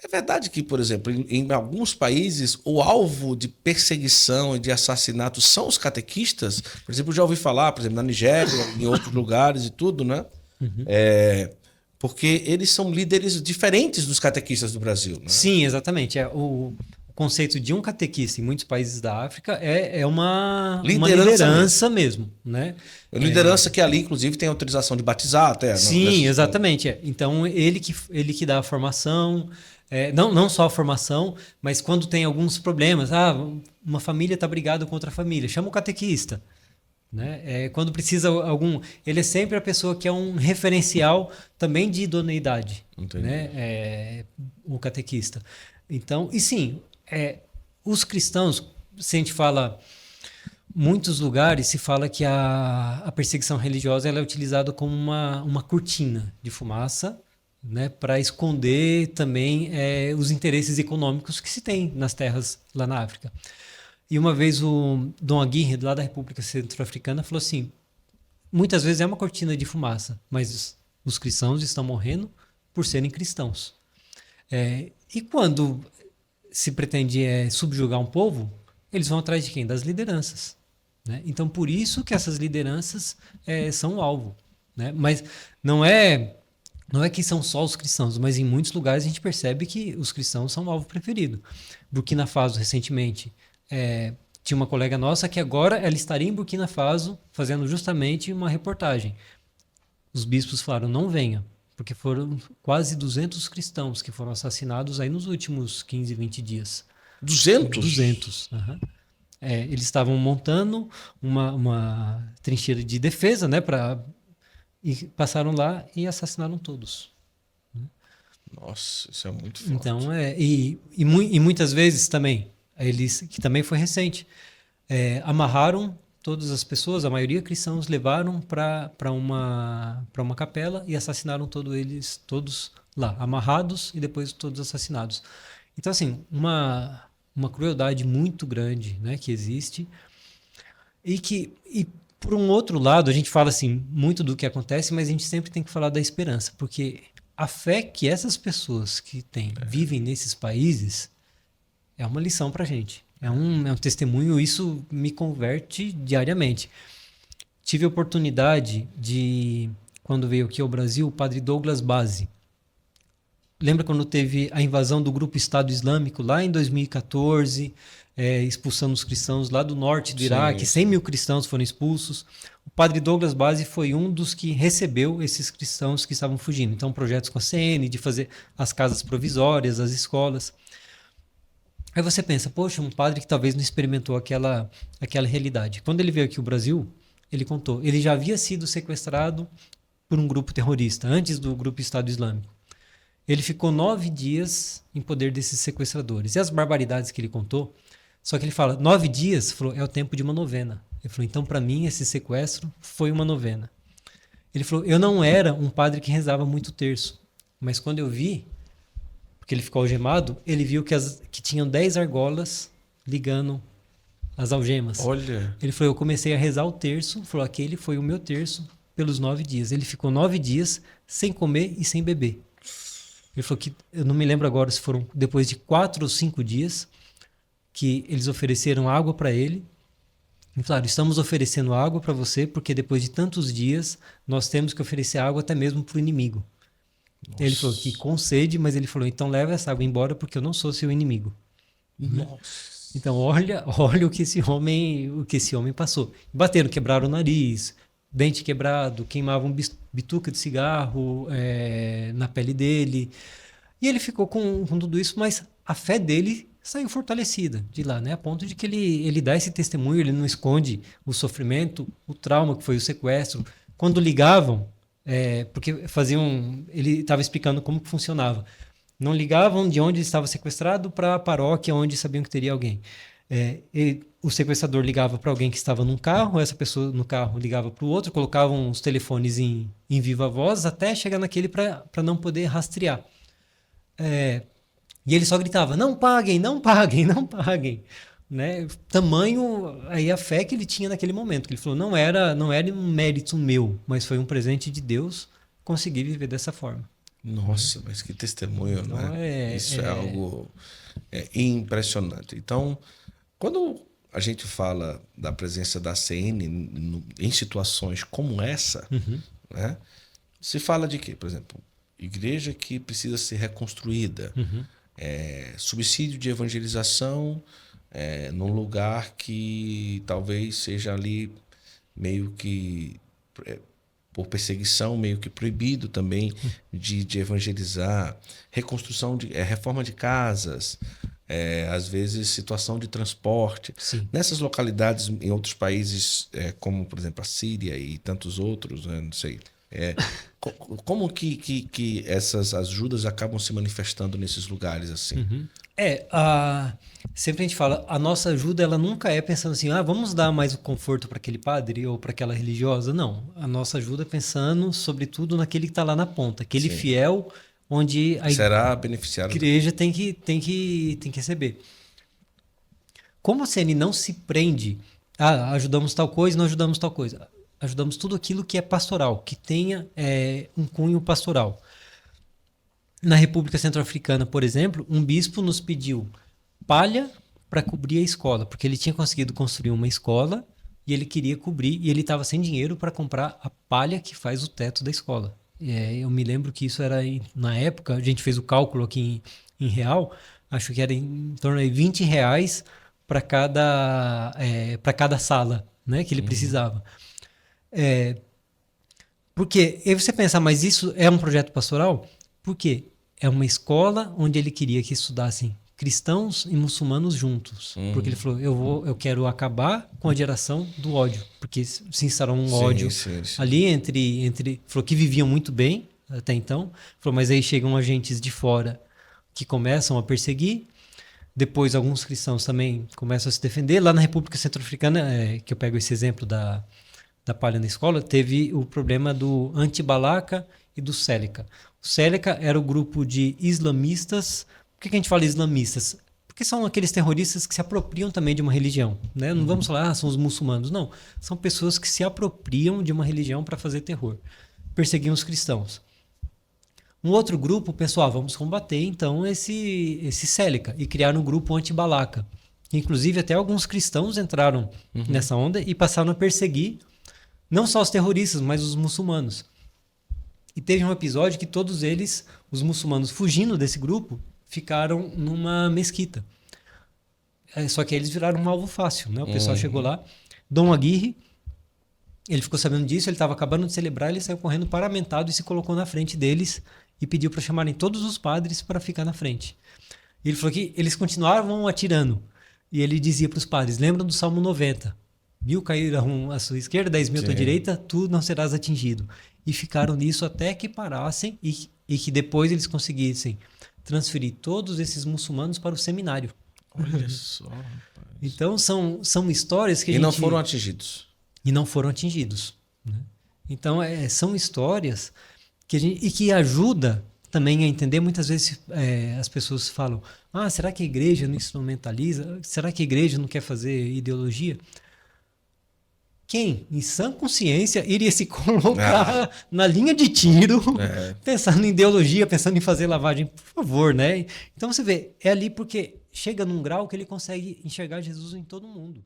É verdade que, por exemplo, em alguns países, o alvo de perseguição e de assassinato são os catequistas. Por exemplo, eu já ouvi falar, por exemplo, na Nigéria, em outros lugares e tudo, né? Uhum. Porque eles são líderes diferentes dos catequistas do Brasil, né? Sim, exatamente. O conceito de um catequista em muitos países da África é uma Liderança mesmo. liderança mesmo, né? Liderança que ali, inclusive, tem autorização de batizar até, Sim, nessas escolas. exatamente. Então, ele que dá a formação, não só a formação, mas quando tem alguns problemas, uma família está brigada com outra família, chama o catequista. Né? Quando precisa algum. Ele é sempre a pessoa que é um referencial também de idoneidade, Entendi. né? O catequista. Então, e sim, os cristãos, se a gente fala, muitos lugares se fala que a perseguição religiosa ela é utilizada como uma cortina de fumaça, né, para esconder também os interesses econômicos que se tem nas terras lá na África. E uma vez o Dom Aguirre, lá da República Centro-Africana, falou assim: muitas vezes é uma cortina de fumaça, mas os cristãos estão morrendo por serem cristãos. E quando se pretende subjugar um povo, eles vão atrás de quem? Das lideranças. Né? Então, por isso que essas lideranças são o alvo. Né? Mas não é que são só os cristãos, mas em muitos lugares a gente percebe que os cristãos são o alvo preferido. Burkina Faso, recentemente, tinha uma colega nossa que agora ela estaria em Burkina Faso fazendo justamente uma reportagem. Os bispos falaram, não venha, porque foram quase 200 cristãos que foram assassinados aí nos últimos 15, 20 dias. 200? 200. Uhum. Eles estavam montando uma trincheira de defesa, né, e passaram lá e assassinaram todos. Nossa, isso é muito Então, forte. e muitas vezes também, que também foi recente, amarraram todas as pessoas, a maioria cristãos, levaram para uma capela e assassinaram todos lá, amarrados e depois todos assassinados. Então, assim, uma crueldade muito grande, né, que existe e por um outro lado, a gente fala assim muito do que acontece, mas a gente sempre tem que falar da esperança, porque a fé que essas pessoas que vivem nesses países é uma lição para a gente. É um testemunho, isso me converte diariamente. Tive a oportunidade de, quando veio aqui ao Brasil, o padre Douglas Bazzi. Lembra quando teve a invasão do grupo Estado Islâmico lá em 2014, expulsando os cristãos lá do norte do Iraque, Sim, 100 sim. mil cristãos foram expulsos. O padre Douglas Bazzi foi um dos que recebeu esses cristãos que estavam fugindo. Então, projetos com a CN, de fazer as casas provisórias, as escolas. Aí você pensa, poxa, um padre que talvez não experimentou aquela realidade. Quando ele veio aqui ao Brasil, ele contou, ele já havia sido sequestrado por um grupo terrorista, antes do grupo Estado Islâmico. Ele ficou 9 dias em poder desses sequestradores. E as barbaridades que ele contou, só que ele fala, 9 dias, falou, é o tempo de uma novena. Ele falou, então para mim esse sequestro foi uma novena. Ele falou, eu não era um padre que rezava muito terço, mas quando eu vi, porque ele ficou algemado, ele viu que tinham 10 argolas ligando as algemas. Olha, Ele falou, eu comecei a rezar o terço, falou, aquele foi o meu terço pelos 9 dias. Ele ficou 9 dias sem comer e sem beber. Ele falou que, eu não me lembro agora se foram depois de 4 ou 5 dias, que eles ofereceram água para ele. E falaram, estamos oferecendo água para você, porque depois de tantos dias, nós temos que oferecer água até mesmo para o inimigo. Ele falou que nossa. com sede, mas ele falou, então leva essa água embora, porque eu não sou seu inimigo. Né? Nossa. Então olha o que esse homem passou. Bateram, quebraram o nariz, dente quebrado, queimavam bituca de cigarro na pele dele. E ele ficou com tudo isso, mas a fé dele saiu fortalecida de lá, né? A ponto de que ele dá esse testemunho, ele não esconde o sofrimento, o trauma que foi o sequestro. Quando ligavam, porque ele estava explicando como que funcionava. Não ligavam de onde estava sequestrado para a paróquia onde sabiam que teria alguém. O sequestrador ligava para alguém que estava num carro, essa pessoa no carro ligava para o outro, colocavam os telefones em viva voz até chegar naquele para não poder rastrear. E ele só gritava: não paguem, não paguem, não paguem. Né? Tamanho aí a fé que ele tinha naquele momento. Que ele falou: não era um mérito meu, mas foi um presente de Deus conseguir viver dessa forma. Nossa, mas que testemunho, Então, né? Isso é algo impressionante. Então, quando a gente fala da presença da CN em situações como essa, né? Se fala de quê? Por exemplo, igreja que precisa ser reconstruída, subsídio de evangelização num lugar que talvez seja ali meio que por perseguição, meio que proibido também de evangelizar, reconstrução reforma de casas, às vezes situação de transporte. Sim. Nessas localidades, em outros países, como por exemplo a Síria e tantos outros, né, não sei. Como que essas ajudas acabam se manifestando nesses lugares assim? Sempre a gente fala, a nossa ajuda ela nunca é pensando assim, vamos dar mais o conforto para aquele padre ou para aquela religiosa. Não, a nossa ajuda é pensando sobretudo naquele que está lá na ponta, aquele Sim. fiel onde a Será beneficiário. igreja tem que receber. Como a CN não se prende, ajudamos tal coisa, não ajudamos tal coisa. Ajudamos tudo aquilo que é pastoral, que tenha um cunho pastoral. Na República Centro-Africana, por exemplo, um bispo nos pediu palha para cobrir a escola, porque ele tinha conseguido construir uma escola e ele queria cobrir, e ele estava sem dinheiro para comprar a palha que faz o teto da escola. Eu me lembro que isso era, na época, a gente fez o cálculo aqui em real, acho que era em torno de R$20 para cada sala, né, que ele precisava. Porque aí você pensa, mas isso é um projeto pastoral? Por quê? É uma escola onde ele queria que estudassem cristãos e muçulmanos juntos. Porque ele falou, eu quero acabar com a geração do ódio. Porque se instaurou um ódio ali entre... Falou que viviam muito bem até então. Falou, mas aí chegam agentes de fora que começam a perseguir. Depois alguns cristãos também começam a se defender. Lá na República Centro-Africana, que eu pego esse exemplo da palha na escola, teve o problema do Anti-Balaka e do Célica. O Célica era o grupo de islamistas. Por que a gente fala islamistas? Porque são aqueles terroristas que se apropriam também de uma religião. Né? Não vamos falar, são os muçulmanos. Não, são pessoas que se apropriam de uma religião para fazer terror. Perseguiam os cristãos. Um outro grupo pensou, vamos combater então esse Célica, e criaram um grupo Anti-Balaka. Inclusive até alguns cristãos entraram nessa onda e passaram a perseguir não só os terroristas, mas os muçulmanos. E teve um episódio que todos eles, os muçulmanos fugindo desse grupo, ficaram numa mesquita. Só que eles viraram um alvo fácil, né? O pessoal chegou lá. Dom Aguirre, ele ficou sabendo disso, ele estava acabando de celebrar, ele saiu correndo paramentado e se colocou na frente deles e pediu para chamarem todos os padres para ficar na frente. E ele falou que eles continuavam atirando. E ele dizia para os padres, lembram do Salmo 90? 1.000 cairão à sua esquerda, 10.000 à tua direita, tu não serás atingido. E ficaram nisso até que parassem e que depois eles conseguissem transferir todos esses muçulmanos para o seminário. Olha só, rapaz. Então são histórias que a gente... não foram atingidos. E não foram atingidos. Né? Então são histórias que ajuda também a entender. Muitas vezes as pessoas falam, será que a igreja não instrumentaliza? Será que a igreja não quer fazer ideologia? Quem, em sã consciência, iria se colocar na linha de tiro, pensando em ideologia, pensando em fazer lavagem, por favor, né? Então você vê, é ali porque chega num grau que ele consegue enxergar Jesus em todo mundo.